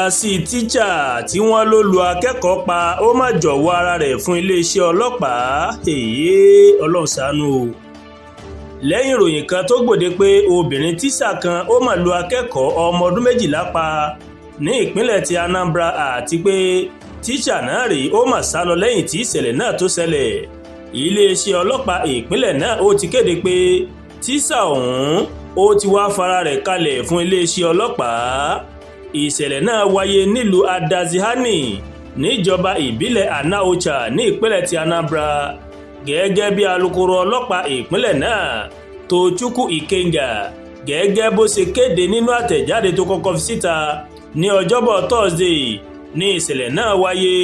àfúrásì tíṣà tí wọ́n ló lu akẹ́kọ̀ọ́ pa ó má jọ̀wọ́ ara rẹ̀ fún iléeṣẹ́ ọlọ́pàá. Ọlọ́run ṣàánú o. lẹ́yìn ìròyìn kan tó gbòde pé obìnrin tíṣà kan ó mà lu akẹ́kọ̀ọ́ ọmọ ọdún 12 pa ní ìpínlẹ̀ ti Anambra àti pé tíṣà náà rèé ó mà sá lọ lẹ́yìn tí ìṣẹ̀lẹ̀ náà tó ṣẹlẹ̀. iléeṣẹ́ ọlọ́pàá ìpínlẹ̀ náà ó ti kéde pé tíṣà ọ̀hún ó ti wá fara rẹ̀ kalẹ̀ fún iléeṣẹ́ ọlọ́pàá. ìṣẹ̀lẹ̀ náà wáyé nílùú Adazihani níjọba ìbílẹ̀ Anaocha ní ìpínlẹ̀ ti Anambra. gẹ́gẹ́ bí alukoro ọlọ́pàá ìpínlẹ̀ náà Tochukwu Ikenga gẹ́gẹ́ bó ṣe kéde nínú àtẹ̀jáde tó kọ́kọ́ fi síta ní ọjọ́bọ̀ Thursday ní ìṣẹ̀lẹ̀ náà wáyé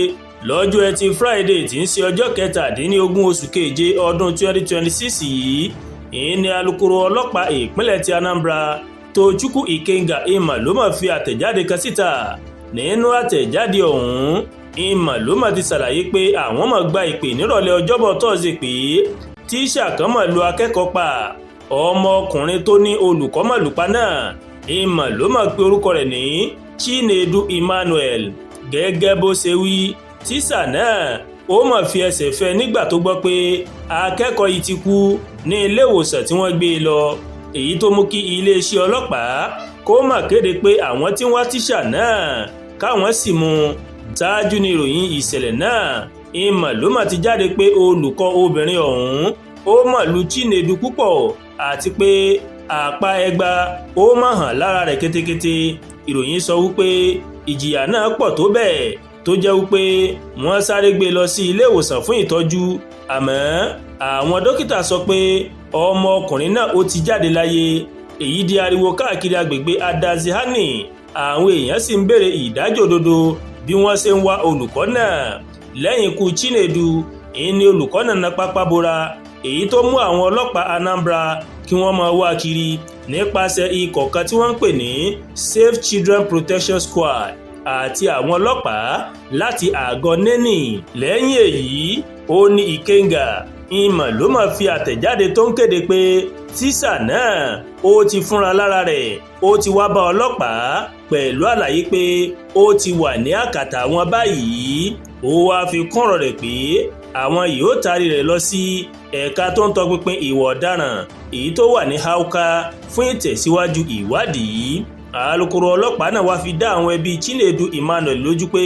lọ́jọ́ ẹtì Friday tí ń ṣe ọjọ́ 17 oṣù keje ọdún 2026 yìí. ìní alukoro ọlọ́pàá ìpínlẹ̀ ti Anambra Tochukwu Ikenga ló mà fi àtẹ̀jáde kan síta. nínú àtẹ̀jáde ọ̀hún ló mà ti ṣàlàyé pé àwọn máa gba ìpè nírọ̀lẹ́ ọjọ́bọ̀ Thursday pé tíṣà kan mà lu akẹ́kọ̀ọ́ pa ọmọkùnrin tó ní olùkọ́ mà lù pa náà. ló mà pe orúkọ rẹ̀ ní Chinedu Emmanuel. gẹ́gẹ́ bó ṣe wí tíṣà náà ó mà fi ẹsẹ̀ fẹ́ nígbà tó gbọ́ pé akẹ́kọ̀ọ́ yìí ti kú ní ilé ìwòsàn tí wọ́n gbé e lọ. èyí tó mú kí iléeṣẹ́ ọlọ́pàá kó mà kéde pé àwọn tí ń wá tíṣà náà káwọn sì mú un. ṣáájú ní ìròyìn ìṣẹ̀lẹ̀ náà ló mà ti jáde pé olùkọ́ obìnrin ọ̀hún ó mà lu Chinedu púpọ̀ àti pé àpá ẹgba ó mà hàn lára rẹ̀ kétékété. ìròyìn sọ wípé ìjìyà náà pọ̀ tó bẹ́ẹ̀ tó jẹ́ wípé wọ́n sáré gbé lọ sí ilé ìwòsàn fún ìtọ́jú àmọ́ àwọn dókítà sọ pé ọmọkùnrin náà ó ti jáde láyé. èyí di ariwo káàkiri agbègbè Adazihani àwọn èèyàn sì ń béèrè ìdájọ́ òdodo bí wọ́n ṣe ń wá olùkọ́ náà. lẹ́yìn ikú Chinedu ní olùkọ́ náà na pápá bora èyí tó mú àwọn ọlọ́pàá Anambra kí wọ́n máa wá kiri nípasẹ̀ ikọ̀ kan tí wọ́n ń pè ní Safe Children Protection Squad àti àwọn ọlọ́pàá láti àgọ́ Neni. lẹ́yìn èyí ó ní Ikenga ló máa fi àtẹ̀jáde tó ń kéde pé tíṣà náà ó ti fúnra lára rẹ̀ ó ti wá bá ọlọ́pàá pẹ̀lú àlàyé pé ó ti wà ní àkàtà wọn báyìí. ó wáá fi kúnrọ̀ rẹ̀ pé àwọn yóò taari rẹ̀ lọ sí ẹ̀ka tó ń tọpinpin ìwà ọ̀daràn èyí tó wà ní Hauka fún ìtẹ̀síwájú ìwádìí. alukoro ọlọ́pàá náà wá fi dá àwọn ẹbí Chinedu Emmanuel lójú pé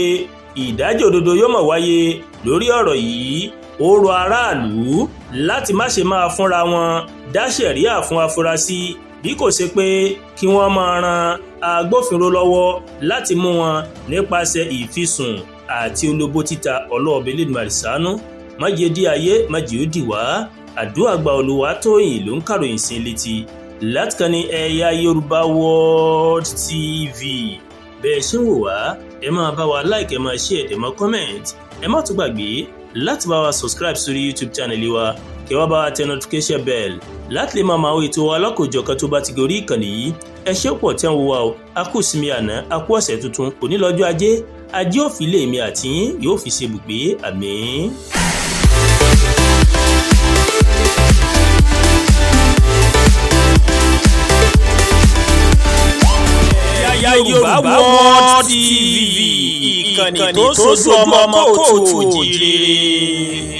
ìdájọ́ òdodo yóò máa wáyé lórí ọ̀rọ̀ yìí. ó rọ aráàlú láti má ṣe máa fúnra wọn dá ṣẹ̀ríà fún afurasí bí kò ṣe pé kí wọ́n máa ran agbófinró lọ́wọ́ láti mú wọn nípasẹ̀ ìfisùn àti olóbó títa. ọlọ́ọ̀bẹ Elédùmarè ṣàánú má jẹ́ dí ayé má jẹ́ ó dì wá. àdúrà gba Olúwatóyìn ló ń kàròyìn sí létí láti kàn ní Ẹ̀yà Yorùbá World TV. bẹ́ẹ̀ ṣe ń wò wá ẹ máa bá wa like ẹ máa share ẹ máa comment ẹ má tún gbàgbé láti bá wa subscribe sórí YouTube channel wa kí wá bá wa tẹ notification bell láti lè máa wo ètò wa alákòjọkan tó bá ti gorí ìkànnì yìí. ẹ ṣé pọ̀ tí wọ́n wá o a kú sinmi àná a kú ọ̀sẹ̀ tuntun òní lọ́jọ́ ajé òfìlẹ̀ èmi àti yín yóò fi ṣe ibùgbé àmín. Ẹ̀yà Yorùbá World TV ìkànnì tó sojú ọmọ kóòtù òjìrè.